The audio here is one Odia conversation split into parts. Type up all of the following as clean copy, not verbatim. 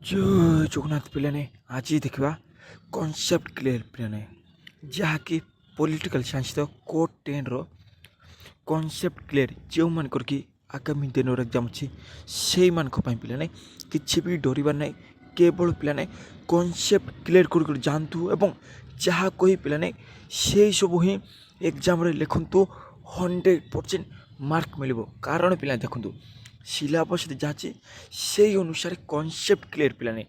जय जगन्नाथ पिलाने आज देखा कॉन्सेप्ट क्लियर पिलाने जहाँकि पॉलिटिकल साइंस कोड 10 रो कॉन्सेप्ट क्लियर जो मान करके आगामी दिन एग्जाम अच्छी से पिलाने किसी भी डरबार ना केवल पिलाने कॉन्सेप्ट क्लियर कर जानतु एवं जहाँ कोई पिलाने से सब ही एग्जाम लिखु 100% मार्क मिल कारण पिला देखु सिलेबस जहाँ से अनुसार कॉन्सेप्ट क्लियर पिलाने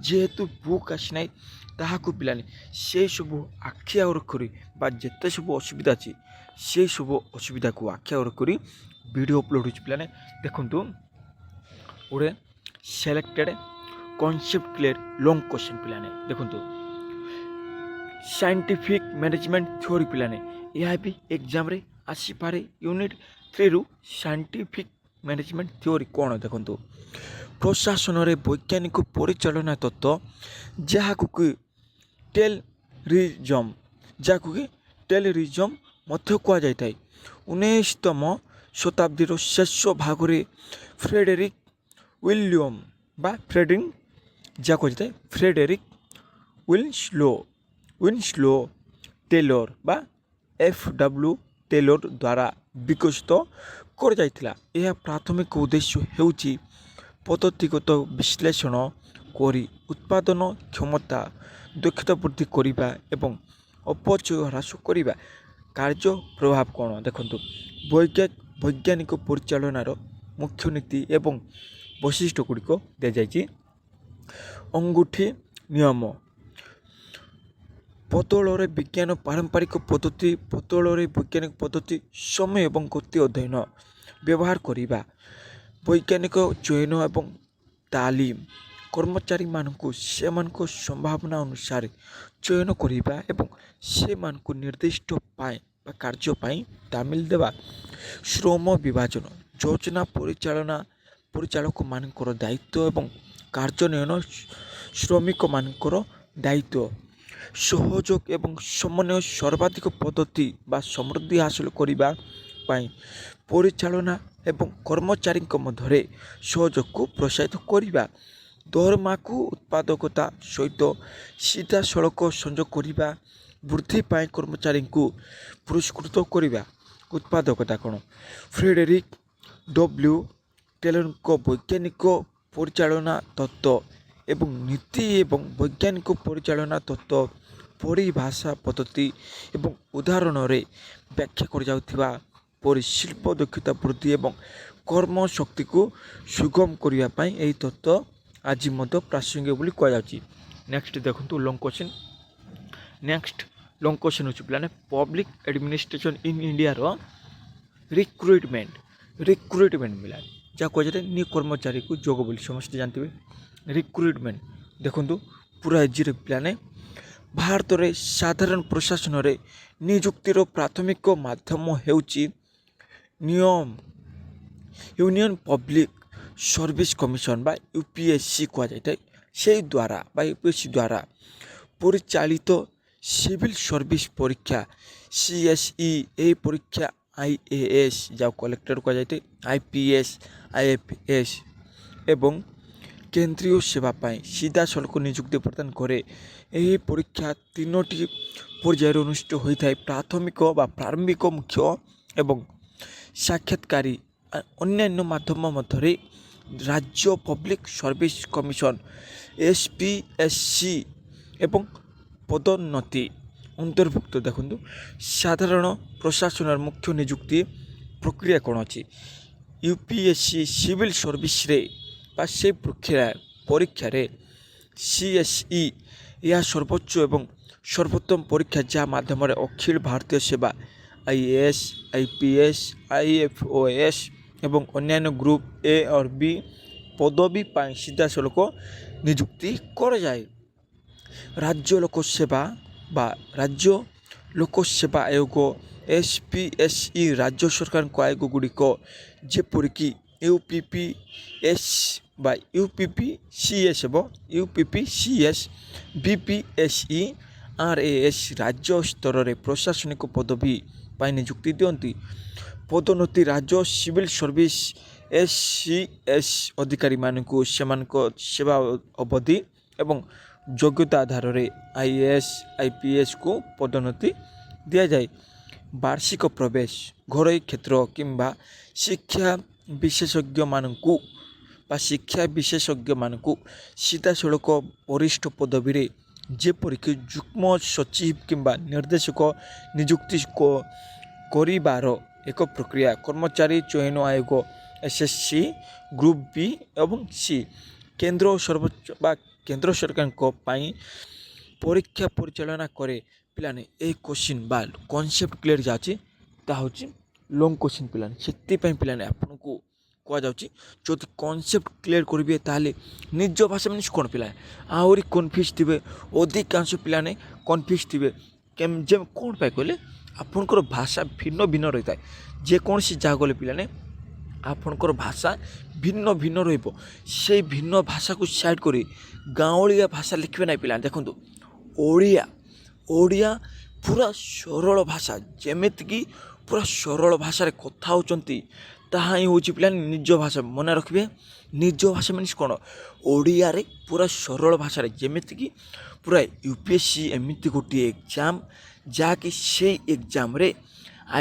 जेहेतु बुक आसी ना ताकू पिलाने से सब आखि आवर कर जिते सब असुविधा अच्छी से सब असुविधा को आखि आवर कर वीडियो अपलोड हो पिलाने देखु गोटे selected concept clear long question पिलाने देखु साइंटिफिक मैनेजमेंट थ्योरी पिलाने यह भी एग्जाम रे आसी पारे यूनिट 3 रु साइंटिफिक मैनेजमेंट थ्योरी कौन देखु प्रशासन रे वैज्ञानिक परिचालना तत्व जहाँ टेलरिज्म जहाँ टेलरिज्म मध्य कहुए 19तम शताब्दीर शेष भाग में फ्रेडरिक विलियम बा फ्रेडरिक जहाँ कहुए फ्रेडरिक विन्सलो टेलर बा FW टेलर द्वारा विकसित कर जाइथिला। यह प्राथमिक उद्देश्य हेउची पद्धतिगत विश्लेषण करी उत्पादन क्षमता दक्षता वृद्धि करिबा एवं अपचय ह्रास करिबा। कार्य प्रभाव कौन देखु वैज्ञानिक परिचालनार मुख्य नीति एवं वैशिष्ट्य गुड़िक दि जाइए। अंगूठी नियम बदल विज्ञान पारंपरिक पद्धति बदल वैज्ञानिक पद्धति समय एवं गति अध्ययन व्यवहार करिबा। वैज्ञानिक चयन एवं तालीम कर्मचारी मानकु सेमानक संभावना अनुसार चयन करिबा एवं सेमानकु निर्दिष्ट पाए कार्य पाई तामिल देवा। श्रम विभाजन योजना परिचालक मानकर दायित्व एवं कार्यान्वयन श्रमिक मानकर दायित्व। सहयोग एवं समन्वय सर्वाधिक पद्धति बा समृद्धि हासिल करिबा पाई परिचालना एवं कर्मचारी मध्य सहयोग को प्रोत्साहित करिबा। दरमा को उत्पादकता सहित सीधा सड़क संयोग करिबा। वृद्धि पाई कर्मचारी को पुरस्कृत करिबा। उत्पादकता कौन फ्रेडरिक W टेलर वैज्ञानिक परिचालना तत्व एवं नीति एवं वैज्ञानिक परिचालना तत्व परिभाषा पद्धति एवं उदाहरण रे व्याख्या कर जाउथिबा परि शिल्प दक्षता वृद्धि एवं कर्म शक्ति को सुगम करिया पई एही तत्व आज मध्य प्रासंगिक बोली कह जाउची। नेक्स्ट देखंतु long question. Next long question होची plan public administration in India रो रिक्रुटमेंट मिला जहाँ कह न्यू कर्मचारी को जोग बोली समस्त जानते रिक्रुटमेंट देखंतु पूरा इजी प्लान भारत में साधारण प्रशासन रे नियुक्तिर प्राथमिक माध्यम हेउची यूनियन पब्लिक सर्विस कमिशन बा UPSC कहुए से द्वारा बा UPSC द्वारा परिचालित सिविल सर्विस परीक्षा CSE ए परीक्षा IAS जहाँ कलेक्टर कहुए IPS IFS एवं केंद्रीय सेवा पाई सीधा सड़क नियुक्ति प्रदान करे। यही परीक्षा 3टी पर्यायर अनुष्ठित होता है प्राथमिक बा प्रारंभिक मुख्य एवं साक्षात्कारी अन्यान्य माध्यम मध्य राज्य पब्लिक सर्विस कमिशन SPSC एवं पदोन्नति अंतर्भुक्त। देखु साधारण प्रशासन मुख्य नियुक्ति प्रक्रिया कौन अच्छी UPSC सिविल सर्विस रे से परीक्षा रे CSE यह सर्वोच्च एवं सर्वोत्तम परीक्षा जहाँ माध्यम अखिल भारतीय सेवा IAS IPS IFOS एवं अन्यान्य ग्रुप A और B पदवी पाई सीधा सड़क नियुक्ति कर जाए। राज्य लोक सेवा बा राज्य लोक सेवा आयोग SPSE राज्य सरकार आयोग गुड़िक जेपरिक UPPS बा UPPCS UPPCS BPSE RAS राज्य स्तर रे प्रशासनिक पदवी पाई नियुक्ति दियंती। पदोन्नति राज्य सिविल सर्विस SCS ଅଧିକାରୀମାନଙ୍କୁ ସେମାନଙ୍କ ସେବା ଅବଧି ଏବଂ ଯୋଗ୍ୟତା ଆଧାରରେ IAS IPSକୁ ପଦୋନ୍ନତି ଦିଆଯାଏ। ବାର୍ଷିକ ପ୍ରବେଶ ଘରୋଇ କ୍ଷେତ୍ର କିମ୍ବା ଶିକ୍ଷା ବିଶେଷଜ୍ଞମାନଙ୍କୁ ସିଧାସଳଖ ବରିଷ୍ଠ ପଦବୀରେ ଯେପରିକି ଯୁଗ୍ମ ସଚିବ କିମ୍ବା ନିର୍ଦ୍ଦେଶକ ନିଯୁକ୍ତି କରିବାର ଏକ ପ୍ରକ୍ରିୟା। କର୍ମଚାରୀ ଚୟନ ଆୟୋଗ SSC ଗ୍ରୁପ୍ B ଏବଂ C କେନ୍ଦ୍ର ଓ କେନ୍ଦ୍ର ସରକାରଙ୍କ ପାଇଁ ପରୀକ୍ଷା ପରିଚାଳନା କରେ। ପିଲାମାନେ এই କୋଶ୍ଚିନ୍ ବା କନସେପ୍ଟ କ୍ଲିୟର ଯାଉଛି, ତାହା ହେଉଛି ଲଙ୍ଗ କୋଶ୍ଚିନ୍ ପିଲାମାନେ। ସେଥିପାଇଁ ପିଲାମାନେ ଆପଣଙ୍କୁ କୁହାଯାଉଛି ଯଦି କନସେପ୍ଟ କ୍ଲିୟର କରିବେ ତାହେଲେ ନିଜ ଭାଷା ମାନେ କ'ଣ ପିଲାମାନେ ଆହୁରି କନଫ୍ୟୁଜ୍ ଥିବେ। ଅଧିକାଂଶ ପିଲାମାନେ କନଫ୍ୟୁଜ୍ ଥିବେ କ'ଣ ପାଇଁ କହିଲେ ଆପଣଙ୍କର ଭାଷା ଭିନ୍ନ ଭିନ୍ନ ରହିଥାଏ। ଯେକୌଣସି ଜାଗା ଗଲେ ପିଲାମାନେ ଆପଣଙ୍କର ଭାଷା ଭିନ୍ନ ଭିନ୍ନ ରହିବ। ସେଇ ଭିନ୍ନ ଭାଷାକୁ ସାଇଡ଼୍ କରି ଗାଉଁଳିଆ ଭାଷା ଲେଖିବେ ନାହିଁ ପିଲାମାନେ। ଦେଖନ୍ତୁ ଓଡ଼ିଆ ପୁରା ସରଳ ଭାଷା, ଯେମିତିକି ପୁରା ସରଳ ଭାଷାରେ କଥା ହେଉଛନ୍ତି, ତାହା ହିଁ ହେଉଛି ପିଲାମାନେ ନିଜ ଭାଷା। ମନେ ରଖିବେ, ନିଜ ଭାଷା ମିନ୍ସ କ'ଣ? ଓଡ଼ିଆରେ ପୁରା ସରଳ ଭାଷାରେ, ଯେମିତିକି ପୁରା UPSC ଏମିତି ଗୋଟିଏ ଏକ୍ଜାମ୍ ଯାହାକି ସେଇ ଏକ୍ଜାମ୍ରେ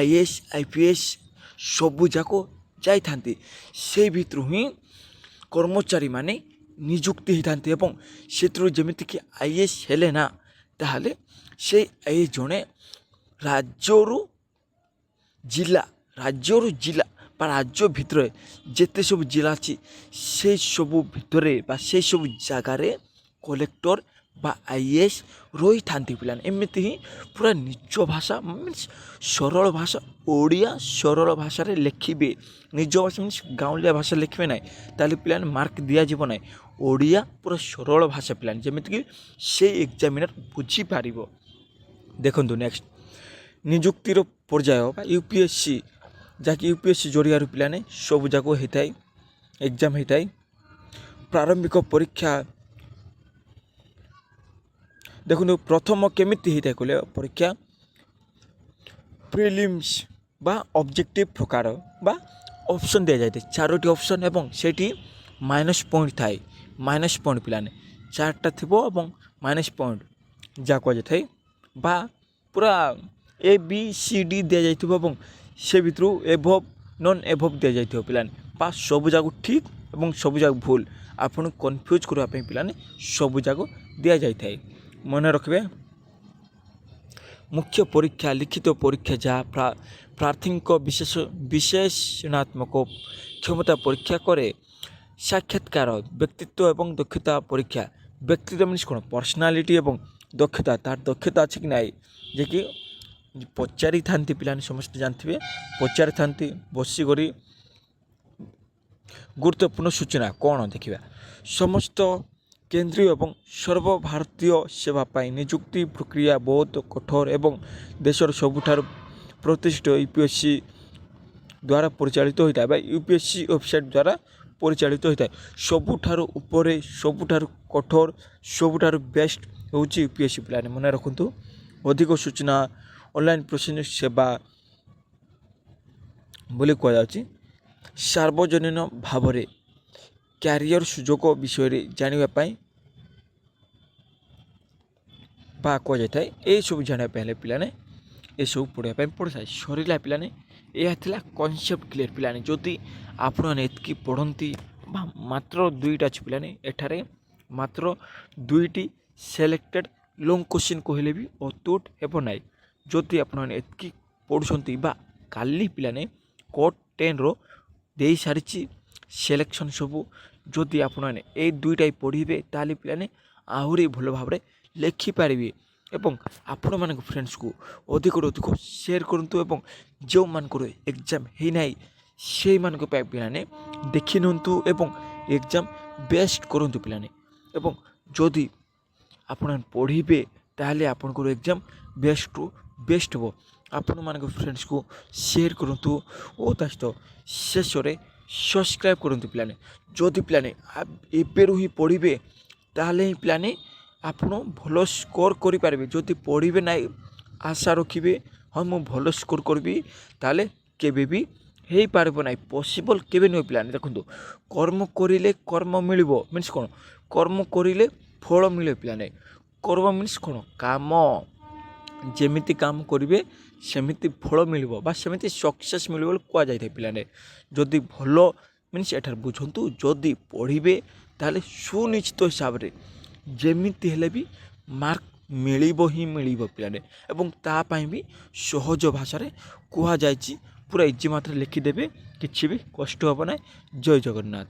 IAS IPS ସବୁଯାକ ଯାଇଥାନ୍ତି। ସେଇ ଭିତରୁ ହିଁ କର୍ମଚାରୀମାନେ ନିଯୁକ୍ତି ହେଇଥାନ୍ତି ଏବଂ ସେଥିରୁ ଯେମିତିକି IAS ହେଲେ ନା, ତାହେଲେ ସେ ଜଣେ ରାଜ୍ୟରୁ ଜିଲ୍ଲା ବା ରାଜ୍ୟ ଭିତରେ ଯେତେ ସବୁ ଜିଲ୍ଲା ଅଛି ସେଇ ସବୁ ଭିତରେ ବା ସେଇ ସବୁ ଜାଗାରେ କଲେକ୍ଟର ବା IAS ରହିଥାନ୍ତି ପିଲାମାନେ। ଏମିତି ହିଁ ପୁରା ନିଜ ଭାଷା ମିନ୍ସ ସରଳ ଭାଷା, ଓଡ଼ିଆ ସରଳ ଭାଷାରେ ଲେଖିବେ। ନିଜ ଭାଷା ମିନ୍ସ ଗାଉଁଲିଆ ଭାଷା ଲେଖିବେ ନାହିଁ, ତାହେଲେ ପିଲାମାନେ ମାର୍କ ଦିଆଯିବ ନାହିଁ। ଓଡ଼ିଆ ପୁରା ସରଳ ଭାଷା ପିଲାମାନେ, ଯେମିତିକି ସେଇ ଏକ୍ଜାମିନର ବୁଝିପାରିବ। ଦେଖନ୍ତୁ ନେକ୍ସଟ ନିଯୁକ୍ତିର ପର୍ଯ୍ୟାୟ ବା UPSC, ଯାହାକି UPSC ଜରିଆରୁ ପିଲାମାନେ ସବୁଯାକ ହେଇଥାଏ, ଏକ୍ଜାମ୍ ହେଇଥାଏ। ପ୍ରାରମ୍ଭିକ ପରୀକ୍ଷା ଦେଖନ୍ତୁ ପ୍ରଥମ କେମିତି ହେଇଥାଏ କହିଲେ ପରୀକ୍ଷା ପ୍ରିଲିମ୍ସ ବା ଅବଜେକ୍ଟିଭ୍ ପ୍ରକାର ବା ଅପସନ୍ ଦିଆଯାଇଥାଏ। 4ଟି ଅପସନ୍ ଏବଂ ସେଇଠି ମାଇନସ୍ ପଏଣ୍ଟ ଥାଏ। ମାଇନସ୍ ପଏଣ୍ଟ ପିଲାମାନେ 4ଟା ଥିବ ଏବଂ ମାଇନସ୍ ପଏଣ୍ଟ ଯାହା କୁହାଯାଇଥାଏ ବା ପୁରା ABCD ଦିଆଯାଇଥିବ ଏବଂ ସେ ଭିତରୁ ଏଭବ୍ ନନ୍ ଏଭବ୍ ଦିଆଯାଇଥିବ ପିଲାମାନେ, ବା ସବୁଯାକ ଠିକ୍ ଏବଂ ସବୁଯାକ ଭୁଲ। ଆପଣଙ୍କୁ କନଫ୍ୟୁଜ୍ କରିବା ପାଇଁ ପିଲାମାନେ ସବୁଯାକ ଦିଆଯାଇଥାଏ। ମନେ ରଖିବେ, ମୁଖ୍ୟ ପରୀକ୍ଷା ଲିଖିତ ପରୀକ୍ଷା ଯାହା ପ୍ରାର୍ଥୀଙ୍କ ବିଶେଷଣାତ୍ମକ କ୍ଷମତା ପରୀକ୍ଷା କରେ। ସାକ୍ଷାତକାର ବ୍ୟକ୍ତିତ୍ୱ ଏବଂ ଦକ୍ଷତା ପରୀକ୍ଷା। ବ୍ୟକ୍ତିତ୍ୱ ମିନ୍ସ କ'ଣ? ପର୍ସନାଲିଟି ଏବଂ ଦକ୍ଷତା, ତାର ଦକ୍ଷତା ଅଛି କି ନାହିଁ, ଯେ କି ପଚାରିଥାନ୍ତି ପିଲାମାନେ ସମସ୍ତେ ଜାଣିଥିବେ, ପଚାରିଥାନ୍ତି ବସିକରି ଗୁରୁତ୍ୱପୂର୍ଣ୍ଣ ସୂଚନା କ'ଣ ଦେଖିବା। ସମସ୍ତ କେନ୍ଦ୍ରୀୟ ଏବଂ ସର୍ବଭାରତୀୟ ସେବା ପାଇଁ ନିଯୁକ୍ତି ପ୍ରକ୍ରିୟା ବହୁତ କଠୋର ଏବଂ ଦେଶର ସବୁଠାରୁ ପ୍ରତିଷ୍ଠିତ UPSC ଦ୍ୱାରା ପରିଚାଳିତ ହୋଇଥାଏ ବା UPSC ୱେବସାଇଟ୍ ଦ୍ୱାରା ପରିଚାଳିତ ହୋଇଥାଏ। ସବୁଠାରୁ ଉପରେ, ସବୁଠାରୁ କଠୋର, ସବୁଠାରୁ ବେଷ୍ଟ ହେଉଛି UPSC ପିଲାମାନେ ମନେ ରଖନ୍ତୁ। ଅଧିକ ସୂଚନା ଅନଲାଇନ୍ ପ୍ରୋସେସିଂ ସେବା ବୋଲି କୁହାଯାଉଛି। ସାର୍ବଜନୀନ ଭାବରେ କ୍ୟାରିୟର ସୁଯୋଗ ବିଷୟରେ ଜାଣିବା ପାଇଁ ବା କୁହାଯାଇଥାଏ। ଏସବୁ ଜାଣିବା ପାଇଁ ହେଲେ ପିଲାମାନେ ଏସବୁ ପଢ଼ିବା ପାଇଁ ପଡ଼ିଥାଏ। ସରିଲା ପିଲାମାନେ, ଏହା ଥିଲା କନସେପ୍ଟ କ୍ଲିୟର ପିଲାମାନେ। ଯଦି ଆପଣମାନେ ଏତିକି ପଢ଼ନ୍ତି ବା ମାତ୍ର 2ଟା ଅଛି ପିଲାମାନେ, ଏଠାରେ ମାତ୍ର 2ଟି ସିଲେକ୍ଟେଡ଼ ଲଙ୍ଗ କୋଶ୍ଚିନ୍ କହିଲେ ବି ଅତ୍ୟୁଟ ହେବ ନାହିଁ। ଯଦି ଆପଣମାନେ ଏତିକି ପଢ଼ୁଛନ୍ତି ବା କାଲି ପିଲାମାନେ କୋର୍ଟ 10ର ଦେଇସାରିଛି ସିଲେକ୍ସନ୍ ସବୁ, ଯଦି ଆପଣମାନେ ଏଇ 2ଟା ପଢ଼ିବେ ତାହେଲେ ପିଲାମାନେ ଆହୁରି ଭଲ ଭାବରେ ଲେଖିପାରିବେ। ଏବଂ ଆପଣମାନଙ୍କ ଫ୍ରେଣ୍ଡସ୍କୁ ଅଧିକରୁ ଅଧିକ ସେୟାର କରନ୍ତୁ ଏବଂ ଯେଉଁମାନଙ୍କର ଏକ୍ଜାମ୍ ହେଇନାହିଁ ସେଇମାନଙ୍କ ପାଇଁ ପିଲାମାନେ ଦେଖି ନିଅନ୍ତୁ ଏବଂ ଏକ୍ଜାମ୍ ବେଷ୍ଟ କରନ୍ତୁ ପିଲାମାନେ। ଏବଂ ଯଦି ଆପଣମାନେ ପଢ଼ିବେ ତାହେଲେ ଆପଣଙ୍କର ଏକ୍ଜାମ୍ ବେଷ୍ଟରୁ ବେଷ୍ଟ ହେବ। ଆପଣମାନଙ୍କ ଫ୍ରେଣ୍ଡସ୍କୁ ସେୟାର କରନ୍ତୁ ଓ ତା ସହିତ ଶେଷରେ ସବସ୍କ୍ରାଇବ୍ କରନ୍ତୁ ପିଲାମାନେ। ଯଦି ପିଲାମାନେ ଏବେରୁ ହିଁ ପଢ଼ିବେ ତାହେଲେ ହିଁ ପିଲାମାନେ ଆପଣ ଭଲ ସ୍କୋର କରିପାରିବେ। ଯଦି ପଢ଼ିବେ ନାହିଁ, ଆଶା ରଖିବେ ହଁ ମୁଁ ଭଲ ସ୍କୋର କରିବି, ତାହେଲେ କେବେ ବି ହେଇପାରିବ ନାହିଁ, ପସିବଲ୍ କେବେ ନୁହେଁ ପିଲାମାନେ। ଦେଖନ୍ତୁ କର୍ମ କରିଲେ କର୍ମ ମିଳିବ ମିନ୍ସ କ'ଣ, କର୍ମ କରିଲେ ଫଳ ମିଳିବ ପିଲାମାନେ। କର୍ମ ମିନ୍ସ କ'ଣ, କାମ, ଯେମିତି କାମ କରିବେ ସେମିତି ଫଳ ମିଳିବ ବା ସେମିତି ସକ୍ସେସ୍ ମିଳିବ ବୋଲି କୁହାଯାଇଥାଏ ପିଲାମାନେ। ଯଦି ଭଲ ମିନ୍ସ ଏଠାରେ ବୁଝନ୍ତୁ, ଯଦି ପଢ଼ିବେ ତାହେଲେ ସୁନିଶ୍ଚିତ ହିସାବରେ ଯେମିତି ହେଲେ ବି ମାର୍କ ମିଳିବ ହିଁ ମିଳିବ ପିଲାମାନେ। ଏବଂ ତା ପାଇଁ ବି ସହଜ ଭାଷାରେ କୁହାଯାଇଛି, ପୁରା ଇଜି ମାତ୍ରାରେ ଲେଖିଦେବେ, କିଛି ବି କଷ୍ଟ ହେବ ନାହିଁ। ଜୟ ଜଗନ୍ନାଥ।